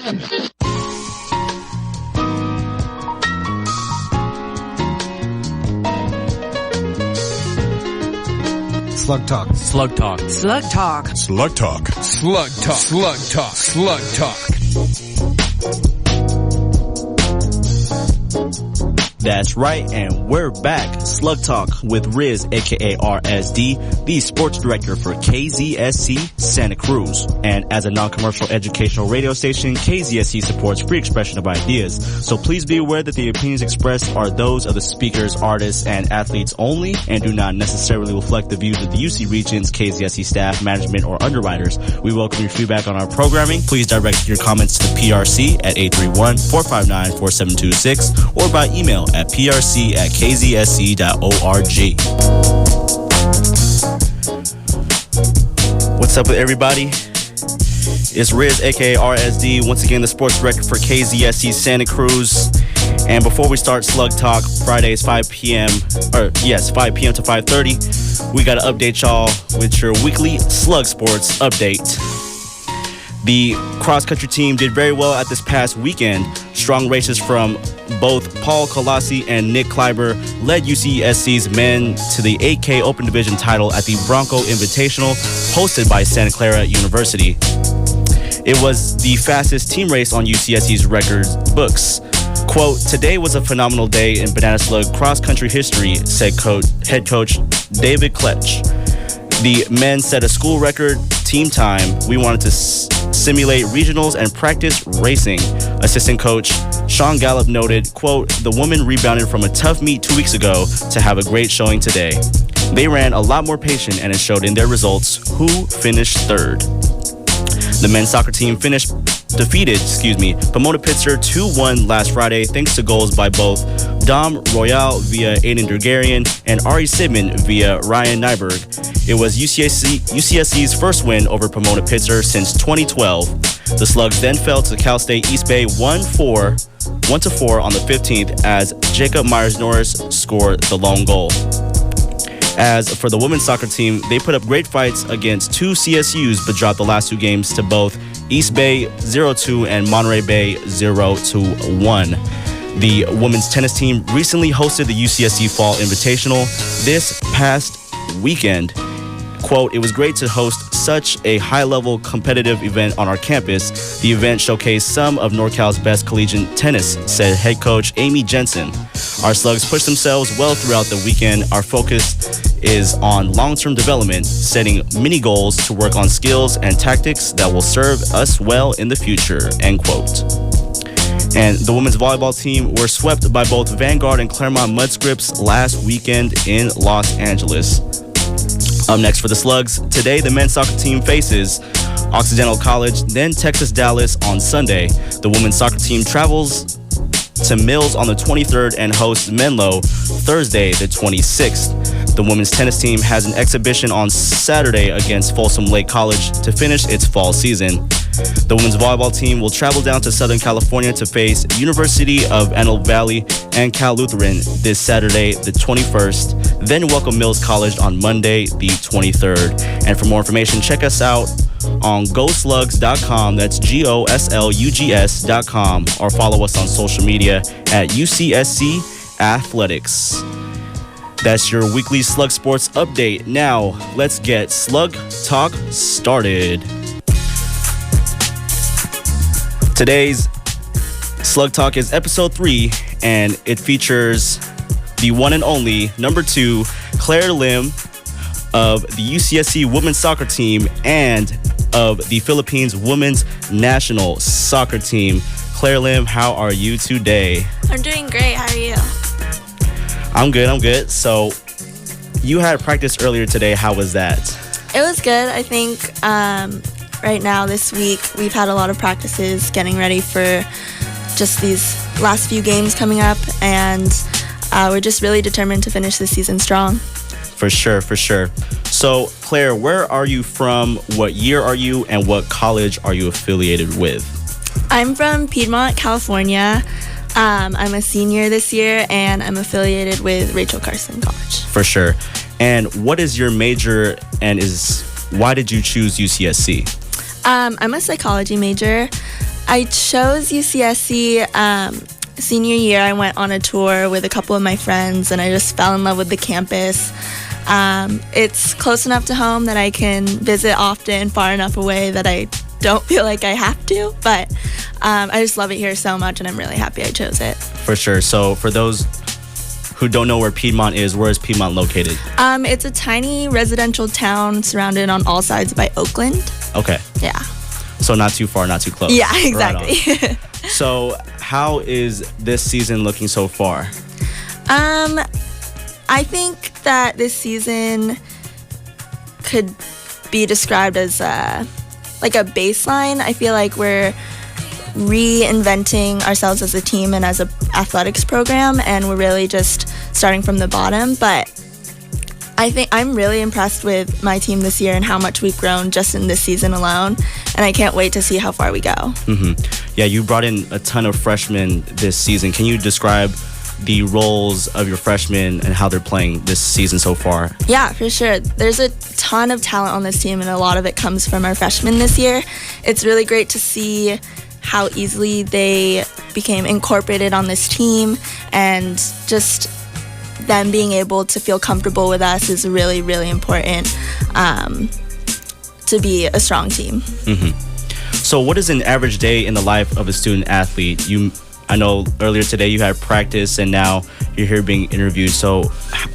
Slug Talk. Slug Talk. Slug Talk. Slug Talk. Slug Talk. Slug Talk. Slug Talk. That's right, and we're back. Slug Talk with Riz, aka RSD, the sports director for KZSC Santa Cruz. And as a non-commercial educational radio station, KZSC supports free expression of ideas. So please be aware that the opinions expressed are those of the speakers, artists, and athletes only, and do not necessarily reflect the views of the UC Region's KZSC staff, management, or underwriters. We welcome your feedback on our programming. Please direct your comments to the PRC at 831-459-4726 or by email at prc@kzsc.org. What's up with everybody? It's Riz, aka RSD, once again the sports director for KZSC Santa Cruz. And before we start Slug Talk, Fridays 5 p.m. to 5:30, we got to update y'all with your weekly Slug Sports update. The cross-country team did very well at this past weekend. Strong races from both Paul Colasi and Nick Kleiber led UCSC's men to the 8K Open Division title at the Bronco Invitational hosted by Santa Clara University. It was the fastest team race on UCSC's record books. Quote, "Today was a phenomenal day in Banana Slug cross-country history," said head coach David Kletch. The men set a school record team time. We wanted to simulate regionals and practice racing. Assistant coach Sean Gallup noted, quote, "The women rebounded from a tough meet 2 weeks ago to have a great showing today. They ran a lot more patient and it showed in their results. Who finished third?" The men's soccer team defeated Pomona Pitzer 2-1 last Friday thanks to goals by both Dom Royale via Aiden Durgarian and Ari Sidman via Ryan Nyberg. It was UCSC's first win over Pomona Pitzer since 2012. The Slugs then fell to Cal State East Bay 1-4 on the 15th as Jacob Myers-Norris scored the lone goal. As for the women's soccer team, they put up great fights against two CSUs but dropped the last two games to both East Bay 0-2 and Monterey Bay 0-1. The women's tennis team recently hosted the UCSC Fall Invitational this past weekend. Quote, "It was great to host such a high-level competitive event on our campus. The event showcased some of NorCal's best collegiate tennis," said head coach Amy Jensen. "Our Slugs pushed themselves well throughout the weekend. Our focus is on long-term development, setting mini goals to work on skills and tactics that will serve us well in the future," end quote. And the women's volleyball team were swept by both Vanguard and Claremont Mudscripts last weekend in Los Angeles. Up next for the Slugs, today the men's soccer team faces Occidental College, then Texas Dallas on Sunday. The women's soccer team travels to Mills on the 23rd and hosts Menlo Thursday the 26th. The women's tennis team has an exhibition on Saturday against Folsom Lake College to finish its fall season. The women's volleyball team will travel down to Southern California to face University of Antelope Valley and Cal Lutheran this Saturday, the 21st, then welcome Mills College on Monday, the 23rd. And for more information, check us out on GoSlugs.com, that's GOSLUGS.com, or follow us on social media at UCSC Athletics. That's your weekly Slug Sports update. Now, let's get Slug Talk started. Today's Slug Talk is episode 3, and it features the one and only number 2, Claire Lim of the UCSC women's soccer team and of the Philippines women's national soccer team. Claire Lim, how are you today? I'm doing great. How are you? I'm good. So you had practice earlier today. How was that? It was good. I think right now this week we've had a lot of practices getting ready for just these last few games coming up, and we're just really determined to finish the season strong. For sure. So Claire, where are you from? What year are you, and what college are you affiliated with? I'm from Piedmont, California. I'm a senior this year, and I'm affiliated with Rachel Carson College. For sure. And what is your major, and why did you choose UCSC? I'm a psychology major. I chose UCSC. Senior year, I went on a tour with a couple of my friends, and I just fell in love with the campus. It's close enough to home that I can visit often, far enough away that I don't feel like I have to, but I just love it here so much, and I'm really happy I chose it. For sure. So for those who don't know where Piedmont is, where is Piedmont located? It's a tiny residential town surrounded on all sides by Oakland. Okay. Yeah. So not too far, not too close. Yeah, exactly. Right. So how is this season looking so far? I think that this season could be described as like a baseline. I feel like we're reinventing ourselves as a team and as an athletics program, and we're really just starting from the bottom. But I think I'm really impressed with my team this year and how much we've grown just in this season alone, and I can't wait to see how far we go. Mm-hmm. Yeah, you brought in a ton of freshmen this season. Can you describe the roles of your freshmen and how they're playing this season so far? Yeah, for sure. There's a ton of talent on this team, and a lot of it comes from our freshmen this year. It's really great to see how easily they became incorporated on this team, and just them being able to feel comfortable with us is really, really important to be a strong team. Mm-hmm. So what is an average day in the life of a student athlete? I know earlier today you had practice, and now you're here being interviewed. So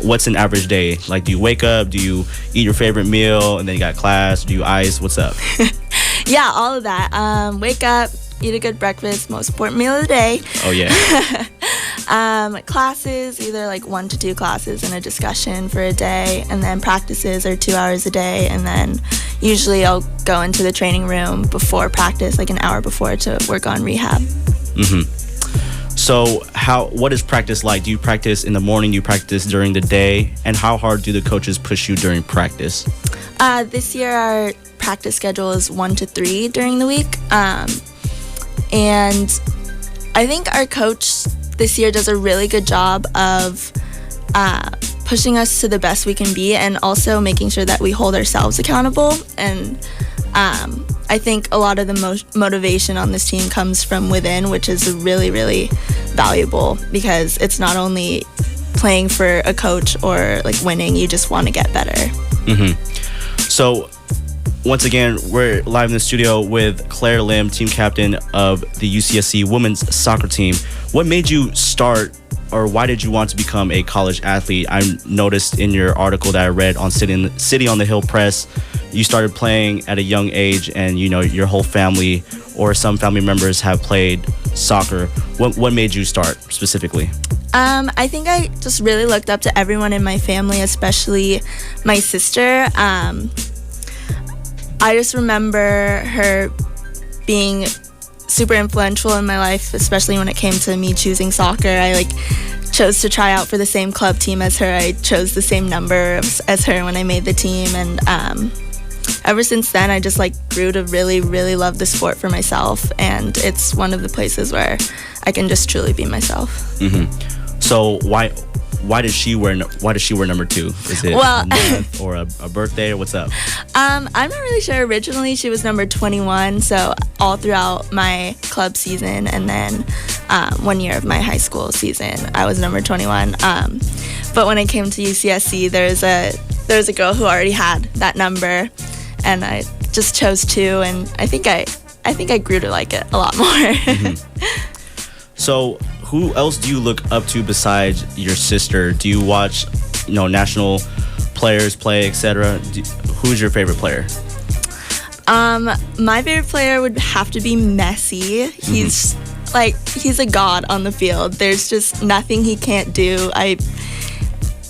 what's an average day? Like, do you wake up? Do you eat your favorite meal, and then you got class? Do you ice? What's up? Yeah, all of that. Wake up, eat a good breakfast, most important meal of the day. Oh, yeah. Classes, either like 1 to 2 classes and a discussion for a day, and then practices are 2 hours a day, and then usually I'll go into the training room before practice, like an hour before, to work on rehab. Mm-hmm. So what is practice like? Do you practice in the morning? Do you practice during the day? And how hard do the coaches push you during practice? This year our practice schedule is 1 to 3 during the week. And I think our coach this year does a really good job of pushing us to the best we can be, and also making sure that we hold ourselves accountable. And I think a lot of the motivation on this team comes from within, which is really, really valuable, because it's not only playing for a coach or like winning, you just want to get better. Mm-hmm. So once again, we're live in the studio with Claire Lim, team captain of the UCSC women's soccer team. What made you start, or why did you want to become a college athlete? I noticed in your article that I read on City on the Hill Press, you started playing at a young age, and you know your whole family or some family members have played soccer. What made you start specifically? I think I just really looked up to everyone in my family, especially my sister. I just remember her being super influential in my life, especially when it came to me choosing soccer. I chose to try out for the same club team as her. I chose the same number as her when I made the team, and ever since then I just grew to really, really love the sport for myself, and it's one of the places where I can just truly be myself. Mm-hmm. So why does she wear number 2? Is it a month or a birthday, or what's up? I'm not really sure. Originally she was number 21, so all throughout my club season, and then 1 year of my high school season I was number 21. But when I came to UCSC, there's a girl who already had that number, and I just chose 2, and I think I grew to like it a lot more. Mm-hmm. So who else do you look up to besides your sister? Do you watch, national players play, etc.? Who's your favorite player? My favorite player would have to be Messi. He's he's a god on the field. There's just nothing he can't do. I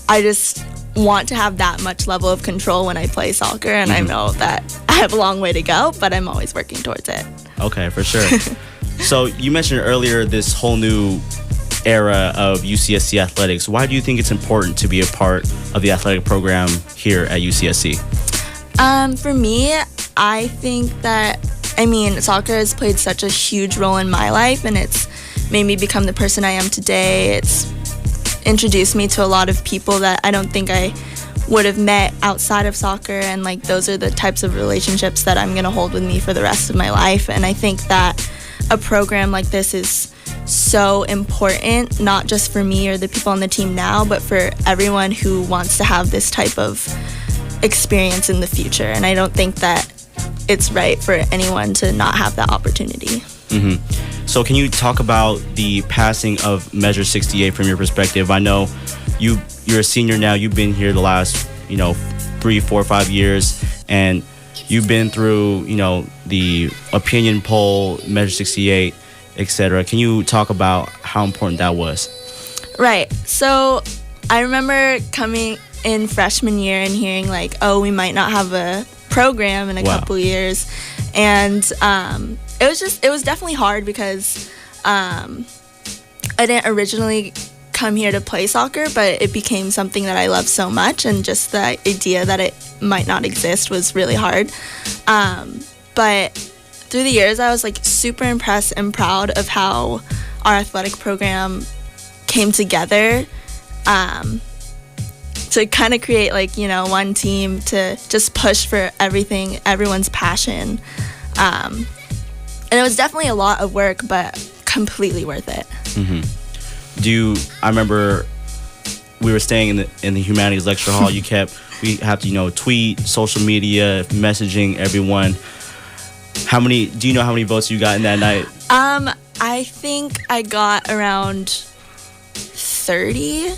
just want to have that much level of control when I play soccer, and I know that I have a long way to go, but I'm always working towards it. Okay, for sure. So you mentioned earlier this whole new era of UCSC athletics. Why do you think it's important to be a part of the athletic program here at UCSC? For me, I think that, soccer has played such a huge role in my life, and it's made me become the person I am today. It's introduced me to a lot of people that I don't think I would have met outside of soccer, and those are the types of relationships that I'm going to hold with me for the rest of my life. And I think that a program like this is so important, not just for me or the people on the team now, but for everyone who wants to have this type of experience in the future. And I don't think that it's right for anyone to not have that opportunity. Mm-hmm. So can you talk about the passing of Measure 68 from your perspective? I know you're a senior now. You've been here the last 3, 4, 5 years, and you've been through the opinion poll, Measure 68, etc. Can you talk about how important that was? Right. So I remember coming in freshman year and hearing like, oh, we might not have a program in a couple years, and it was definitely hard because I didn't originally come here to play soccer, but it became something that I love so much, and just the idea that it might not exist was really hard. But through the years, I was like super impressed and proud of how our athletic program came together to kind of create one team to just push for everyone's passion. And it was definitely a lot of work, but completely worth it. Mm-hmm. I remember we were staying in the humanities lecture hall. We have to tweet, social media, messaging everyone. Do you know how many votes you got in that night? I think I got around 30.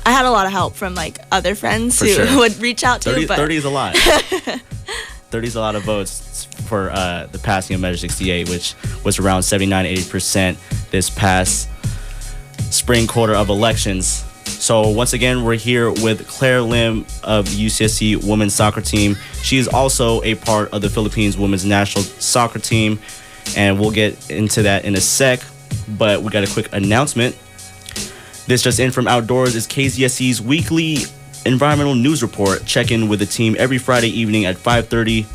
I had a lot of help from other friends who would reach out to 30, but 30 is a lot. 30 is a lot of votes for the passing of Measure 68, which was around 79-80% this past spring quarter of elections. So once again, we're here with Claire Lim of UCSC women's soccer team. She is also a part of the Philippines women's national soccer team, and we'll get into that in a sec. But we got a quick announcement. This just in from Outdoors is KZSC's weekly environmental news report. Check in with the team every Friday evening at 5:30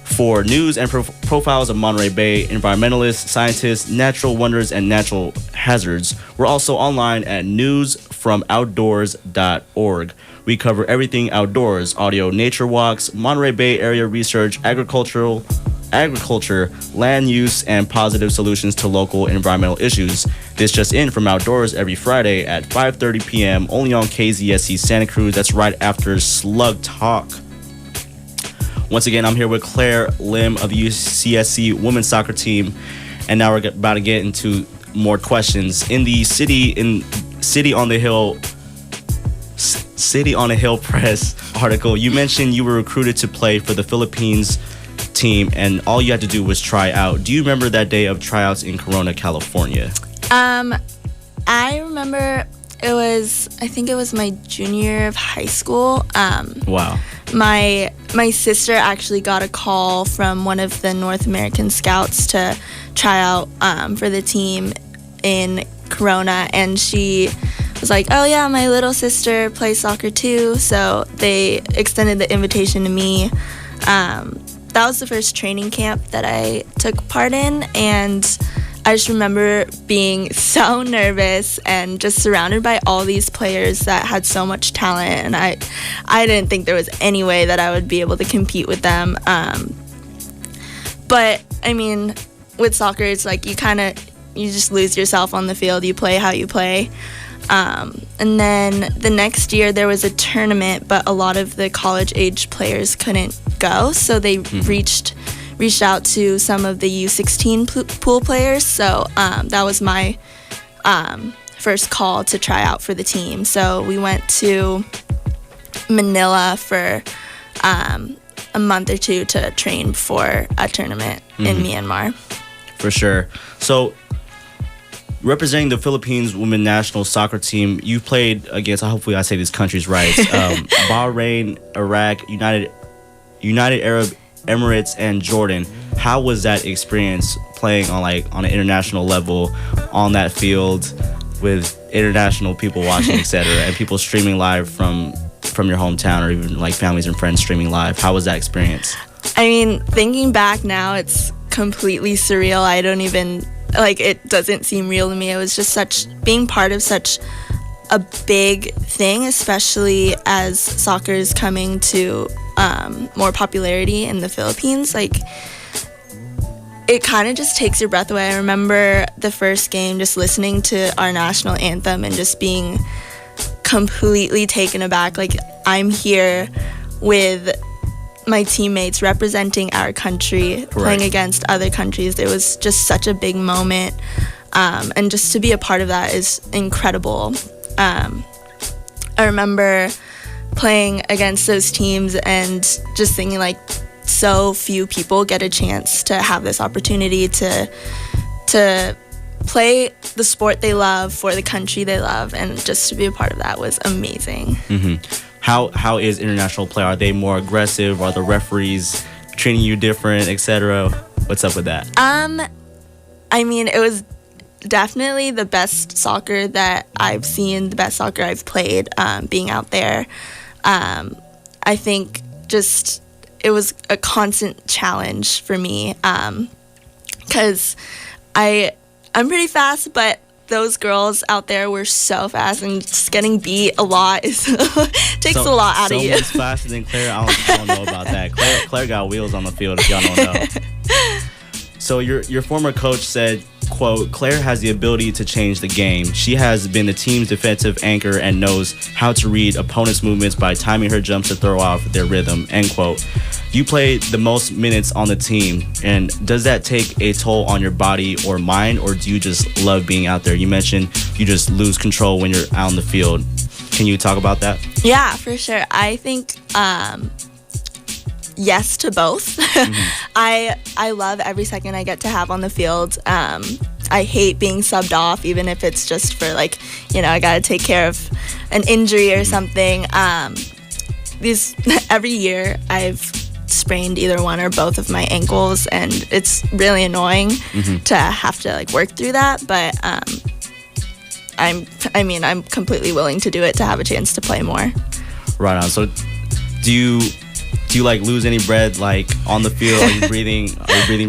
for news and profiles of Monterey Bay environmentalists, scientists, natural wonders, and natural hazards. We're also online at newsfromoutdoors.org. We cover everything outdoors: audio, nature walks, Monterey Bay area research, agriculture, land use, and positive solutions to local environmental issues. This just in from Outdoors every Friday at 5:30 p.m. only on KZSC Santa Cruz. That's right after Slug Talk. Once again, I'm here with Claire Lim of the UCSC women's soccer team, and now we're about to get into more questions. In the City on the Hill Press article, you mentioned you were recruited to play for the Philippines team, and all you had to do was try out. Do you remember that day of tryouts in Corona, California? I remember I think it was my junior year of high school. Wow. My sister actually got a call from one of the North American scouts to try out for the team in Corona, and she was like, oh yeah, my little sister plays soccer too, so they extended the invitation to me. That was the first training camp that I took part in, and I just remember being so nervous and just surrounded by all these players that had so much talent, and I didn't think there was any way that I would be able to compete with them. But I mean, with soccer, it's like you just lose yourself on the field. You play how you play. And then the next year there was a tournament, but a lot of the college-age players couldn't go, so they reached out to some of the U16 pool players. So that was my first call to try out for the team. So we went to Manila for a month or two to train for a tournament in Myanmar. For sure. So representing the Philippines women national soccer team, you played against, hopefully I say these countries right, Bahrain, Iraq, United Arab Emirates, and Jordan. How was that experience playing on an international level on that field with international people watching, etc., and people streaming live from your hometown, or even families and friends streaming live? How was that experience? I mean, thinking back now, it's completely surreal. I don't even it doesn't seem real to me. It was just being part of such a big thing, especially as soccer is coming to more popularity in the Philippines. it kind of just takes your breath away. I remember the first game just listening to our national anthem and just being completely taken aback. Like, I'm here with my teammates representing our country, playing against other countries. It was just such a big moment, and just to be a part of that is incredible. I remember playing against those teams and just thinking, like, so few people get a chance to have this opportunity to play the sport they love for the country they love, and just to be a part of that was amazing. How is international play? Are they more aggressive? Are the referees treating you different, etc.? What's up with that? I mean, it was definitely the best soccer that I've seen, the best soccer I've played, being out there. I think just it was a constant challenge for me, because I'm pretty fast, but those girls out there were so fast, and just getting beat a lot takes a lot out of you. So much faster than Claire? I don't know about that. Claire got wheels on the field, if y'all don't know. So your former coach said, quote, Claire has the ability to change the game. She has been the team's defensive anchor and knows how to read opponents' movements by timing her jumps to throw off their rhythm, end quote. You played the most minutes on the team, and does that take a toll on your body or mind, or do you just love being out there? You mentioned you just lose control when you're out on the field. Can you talk about that? Yeah, for sure. I think yes to both. I love every second I get to have on the field. I hate being subbed off, even if it's just for, like, I got to take care of an injury or something. Every year I've sprained either one or both of my ankles, and it's really annoying to have to, like, work through that. But I'm completely willing to do it to have a chance to play more. Right on. So do you like lose any breath, like, on the field? Are you breathing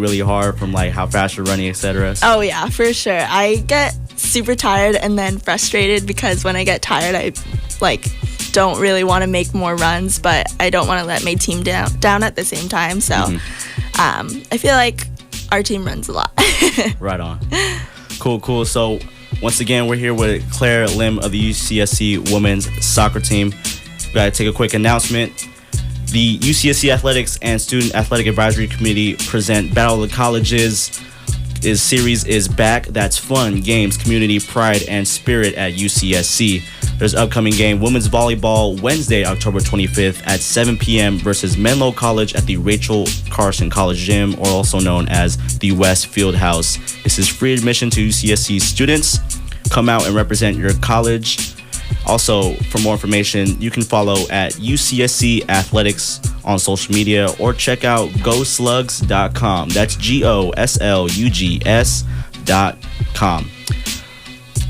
really hard from, like, how fast you're running, etc.? Oh yeah, for sure. I get super tired and then frustrated, because when I get tired I don't really want to make more runs, but I don't want to let my team down at the same time. So I feel like our team runs a lot. Right on. Cool. So once again, we're here with Claire Lim of the UCSC women's soccer team. We gotta take a quick announcement. The UCSC Athletics and Student Athletic Advisory Committee present Battle of the Colleges. This series is back. That's fun, games, community, pride, and spirit at UCSC. There's upcoming game women's volleyball Wednesday, October 25th at 7 p.m. versus Menlo College at the Rachel Carson College Gym, or also known as the West Field House. This is free admission to UCSC students. Come out and represent your college. Also, for more information, you can follow at UCSC Athletics on social media, or check out goslugs.com. That's GOSLUGS.com.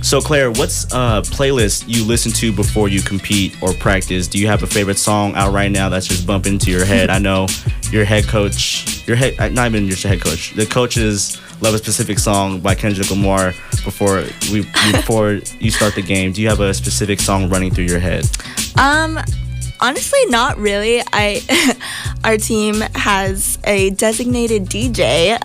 So, Claire, what's a playlist you listen to before you compete or practice? Do you have a favorite song out right now that's just bumping into your head? I know your head coach, not even your head coach, the coaches love a specific song by Kendrick Lamar before you start the game. Do you have a specific song running through your head? Honestly, not really. Our team has a designated DJ.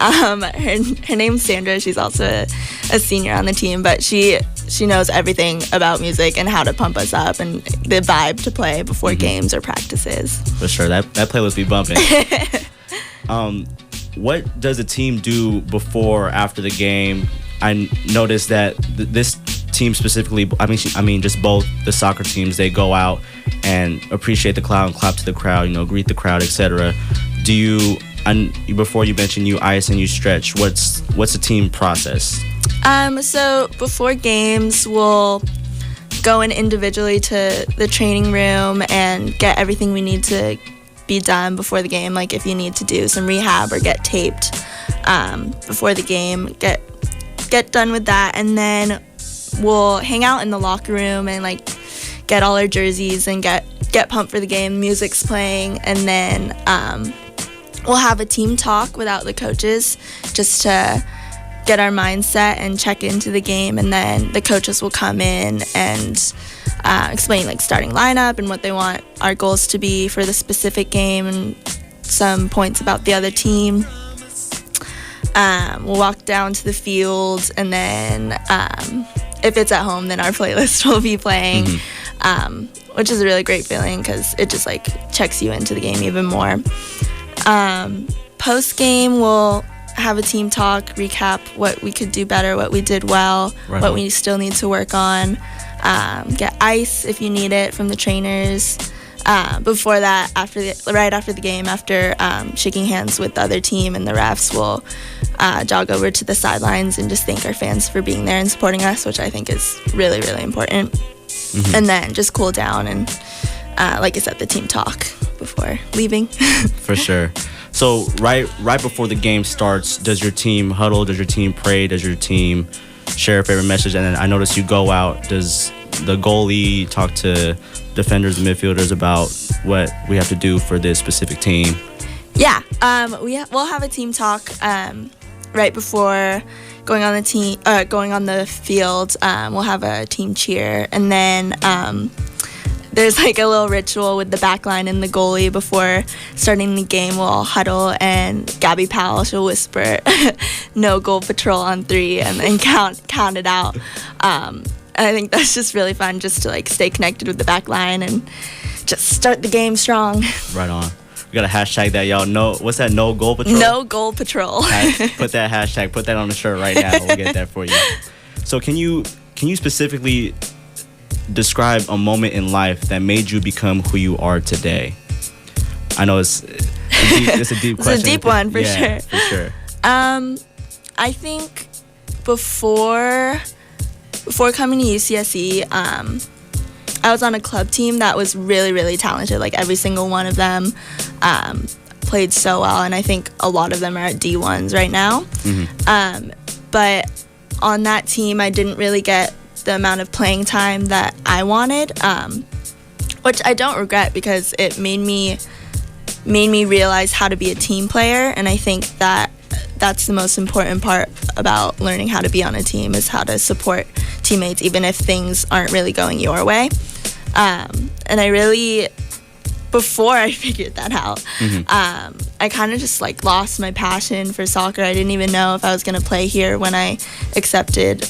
Her name's Sandra. She's also a senior on the team, but she knows everything about music and how to pump us up and the vibe to play before games or practices. For sure, that playlist be bumping. What does a team do before or after the game? I noticed that this team specifically, I mean just both the soccer teams, they go out and appreciate the crowd and clap to the crowd, greet the crowd, etc. Do you, before you mentioned you ice and you stretch, what's the team process? So before games, we'll go in individually to the training room and get everything we need to be done before the game. Like if you need to do some rehab or get taped before the game, get done with that, and then we'll hang out in the locker room and get all our jerseys and get pumped for the game. Music's playing, and then we'll have a team talk without the coaches just to get our mindset and check into the game, and then the coaches will come in and explain starting lineup and what they want our goals to be for the specific game and some points about the other team. we'll walk down to the field, and then if it's at home, then our playlist will be playing, which is a really great feeling because it just like checks you into the game even more. Post game, we'll have a team talk, recap what we could do better, what we did well, what we still need to work on. Get ice if you need it from the trainers. Before that, right after the game, after shaking hands with the other team and the refs, we'll jog over to the sidelines and just thank our fans for being there and supporting us, which I think is really, really important. And then just cool down and, like I said, the team talk before leaving. For sure. So right before the game starts, does your team huddle? Does your team pray? Does your team share a favorite message? And then I notice you go out. Does the goalie talk to defenders and midfielders about what we have to do for this specific team? Yeah, we'll have a team talk right before going on the field. We'll have a team cheer, and then there's like a little ritual with the back line and the goalie before starting the game. We'll all huddle, and Gabby Powell, she'll whisper, "No goal patrol on 3," and then count it out. And I think that's just really fun, just to like stay connected with the back line and just start the game strong. Right on. We gotta hashtag that, y'all. No, what's that? No goal patrol. No goal patrol. Put that hashtag. Put that on the shirt right now. We'll get that for you. So can you specifically describe a moment in life that made you become who you are today? I know it's a deep question. It's a deep one for sure. For sure. I think before coming to UCSC, I was on a club team that was really, really talented. Like every single one of them played so well, and I think a lot of them are at D1s right now. But on that team, I didn't really get the amount of playing time that I wanted, which I don't regret because it made me realize how to be a team player, and I think that's the most important part about learning how to be on a team, is how to support teammates even if things aren't really going your way. And I really, before I figured that out, I kind of just like lost my passion for soccer. I didn't even know if I was going to play here when I accepted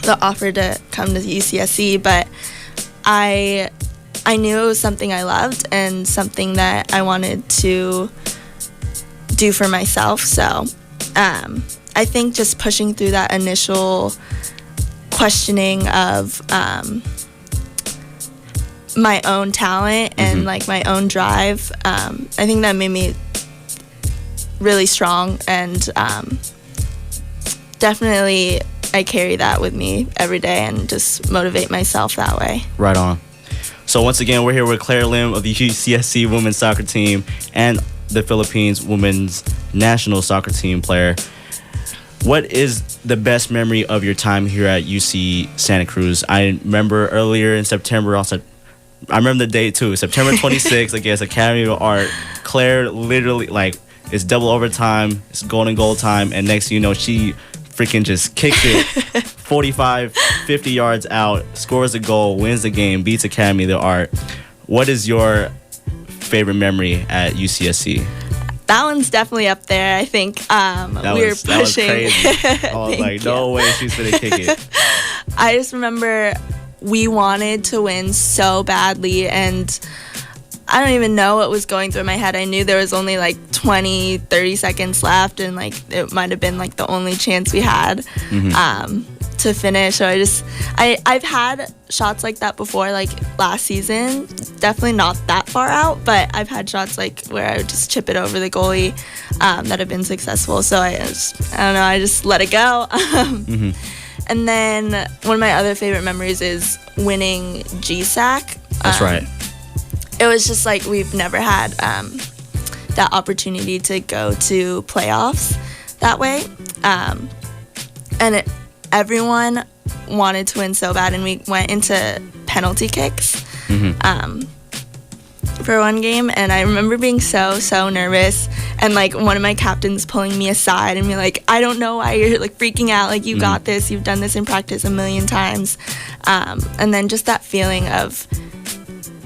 the offer to come to UCSC, but I knew it was something I loved and something that I wanted to do for myself. So I think just pushing through that initial questioning of my own talent and like my own drive, I think that made me really strong, and definitely I carry that with me every day and just motivate myself that way. Right on. So once again, we're here with Claire Lim of the UCSC women's soccer team and the Philippines women's national soccer team player. What is the best memory of your time here at UC Santa Cruz? I remember earlier in September, I remember the date too, September 26th against Academy of Art. Claire literally, like, it's double overtime, it's golden goal time, and next thing you know, she freaking just kicks it 45, 50 yards out, scores a goal, wins the game, beats Academy of the Art. What is your favorite memory at UCSC? That one's definitely up there. I think we were pushing. That was crazy. I was like, no way she's going to kick it. I just remember we wanted to win so badly, and I don't even know what was going through my head. I knew there was only like 20, 30 seconds left, and like it might have been like the only chance we had to finish. So I've had shots like that before, like last season. Definitely not that far out, but I've had shots like where I would just chip it over the goalie that have been successful. So I don't know, I just let it go. And then one of my other favorite memories is winning GSAC. That's right. It was just like we've never had that opportunity to go to playoffs that way. And everyone wanted to win so bad, and we went into penalty kicks for one game, and I remember being so nervous, and like one of my captains pulling me aside and being like, I don't know why you're like freaking out, like you got this, you've done this in practice a million times. And then just that feeling of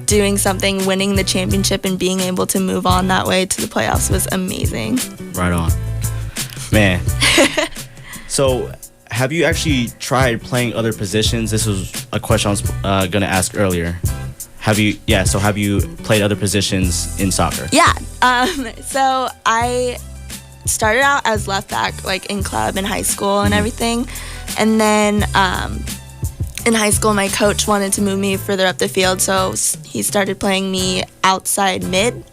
doing something, winning the championship, and being able to move on that way to the playoffs was amazing. Right on. Man. So, have you actually tried playing other positions? This was a question I was going to ask earlier. Have you played other positions in soccer? Yeah. So I started out as left back, like in club in high school and everything. And then in high school, my coach wanted to move me further up the field, so he started playing me outside mid.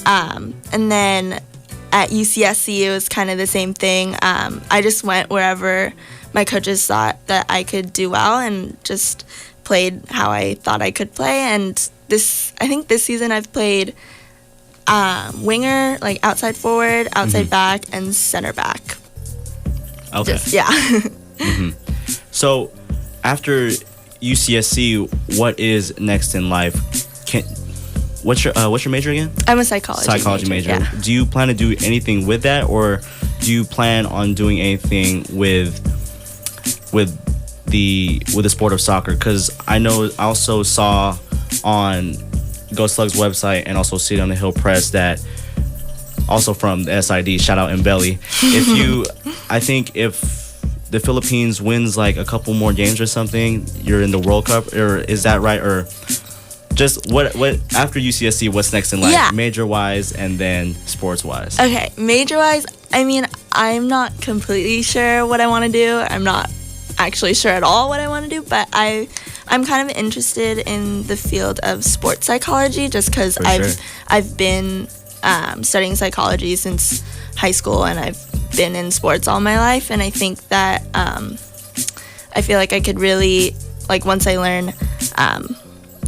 And then at UCSC, it was kind of the same thing. I just went wherever my coaches thought that I could do well and just played how I thought I could play. And I think this season I've played winger, like outside forward, outside back, and center back. Okay. So after UCSC, what is next in life? What's your major again? I'm a psychology major. Yeah. Do you plan to do anything with that, or do you plan on doing anything with the sport of soccer? Because I also saw on Go Slug's website and also see it on the Hill Press that also from the SID, shout out Mbelly. I think if the Philippines wins like a couple more games or something, you're in the World Cup, or is that right? Or just what after UCSC, what's next in life? Yeah. Major wise and then sports wise. Okay, major wise, I mean, I'm not completely sure what I want to do. I'm not actually sure at all what I want to do, but I'm kind of interested in the field of sports psychology just because I've been studying psychology since high school, and I've been in sports all my life, and I think that I feel like I could really, like, once I learn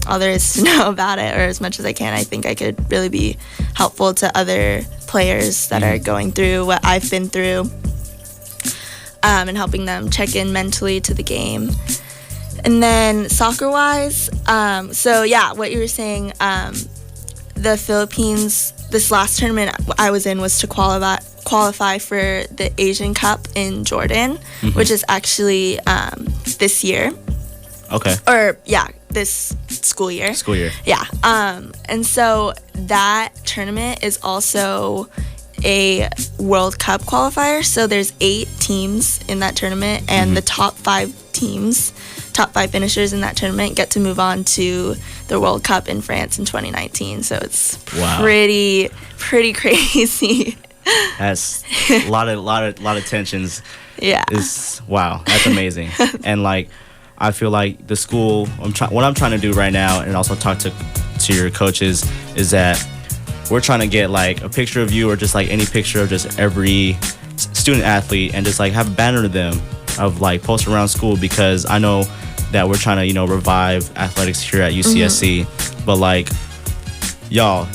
all there is to know about it, or as much as I can, I think I could really be helpful to other players that are going through what I've been through, and helping them check in mentally to the game. And then soccer-wise, so yeah, what you were saying, the Philippines, this last tournament I was in was to qualify for the Asian Cup in Jordan, which is actually this year. Okay. Or, yeah, this school year. Yeah. And so that tournament is also a World Cup qualifier. So there's 8 teams in that tournament, and the top 5 finishers in that tournament get to move on to the World Cup in France in 2019. So it's pretty crazy. That's a lot of tensions. Yeah. Wow, that's amazing. And like, I feel like the school, what I'm trying to do right now, and also talk to your coaches, is that we're trying to get like a picture of you, or just like any picture of just every student athlete, and just like have a banner to them of like post around school, because I know that we're trying to, revive athletics here at UCSC. But like, y'all,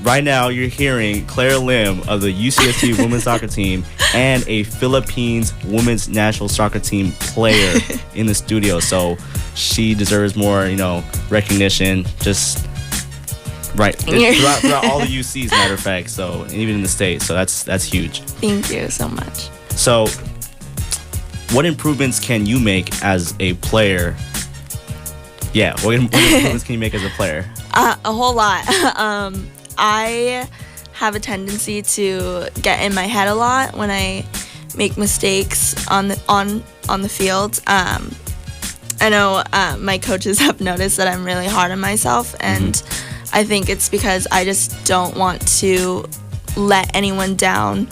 right now you're hearing Claire Lim of the UCSC women's soccer team and a Philippines women's national soccer team player in the studio. So she deserves more, recognition. Just right throughout all the UCs, matter of fact. So, and even in the States. So that's huge. Thank you so much. So, what improvements can you make as a player? Yeah, what improvements can you make as a player? A whole lot. I have a tendency to get in my head a lot when I make mistakes on the field. I know my coaches have noticed that I'm really hard on myself, and I think it's because I just don't want to let anyone down,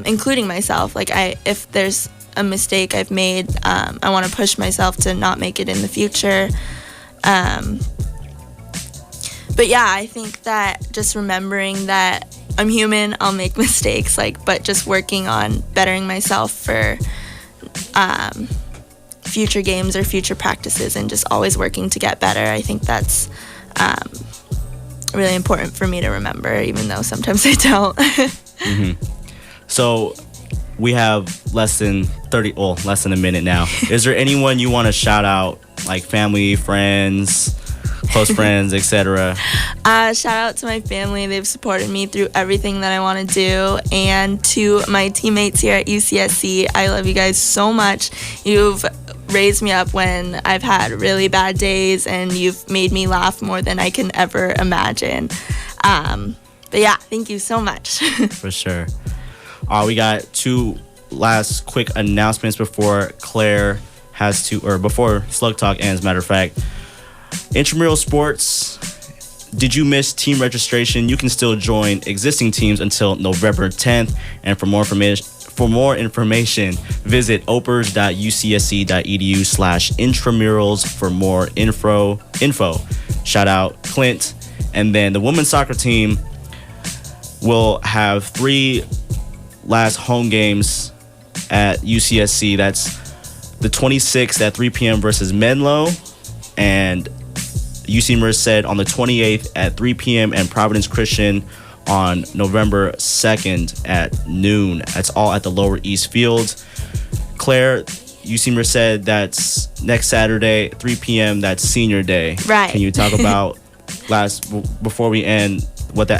including myself. Like, if there's a mistake I've made, I want to push myself to not make it in the future. But yeah, I think that just remembering that I'm human, I'll make mistakes, but just working on bettering myself for future games or future practices, and just always working to get better. I think that's really important for me to remember, even though sometimes I don't. So we have less than a minute now. Is there anyone you want to shout out, like family, friends, close friends, etc.? Shout out to my family. They've supported me through everything that I want to do. And to my teammates here at UCSC, I love you guys so much. You've raised me up when I've had really bad days, and you've made me laugh more than I can ever imagine. But yeah, thank you so much. For sure. We got two last quick announcements before before Slug Talk ends, matter of fact. Intramural sports, did you miss team registration? You can still join existing teams until November 10th. And for more information, visit opers.ucsc.edu/intramurals for more info. Shout out Clint. And then the women's soccer team will have 3 last home games at UCSC. That's the 26th at 3 p.m. versus Menlo, and UC Merced on the 28th at 3 p.m. and Providence Christian on November 2nd at noon. That's all at the Lower East Field. Claire, UC Merced, that's next Saturday, 3 p.m. That's senior day. Right. Can you talk about before we end what the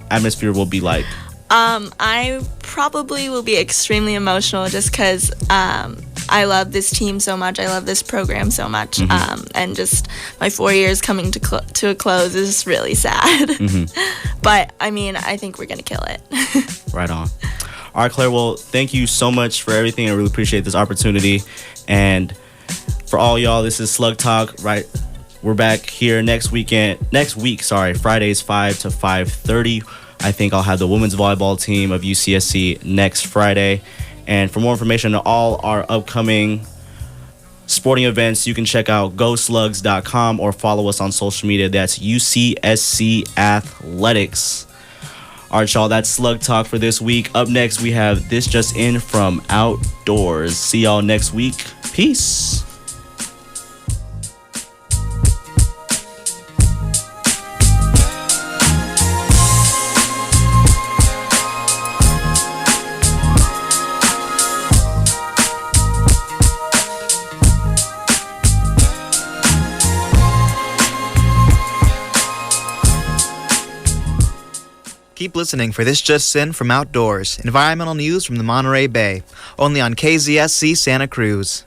atmosphere will be like? I probably will be extremely emotional just because I love this team so much. I love this program so much. And just my 4 years coming to a close is really sad. But, I mean, I think we're going to kill it. Right on. All right, Claire, well, thank you so much for everything. I really appreciate this opportunity. And for all y'all, this is Slug Talk, right? We're back here next week, Fridays 5 to 5:30. I think I'll have the women's volleyball team of UCSC next Friday. And for more information on all our upcoming sporting events, you can check out goslugs.com or follow us on social media. That's UCSC Athletics. All right, y'all, that's Slug Talk for this week. Up next, we have This Just In from Outdoors. See y'all next week. Peace. Keep listening for This Just In from Outdoors, environmental news from the Monterey Bay, only on KZSC Santa Cruz.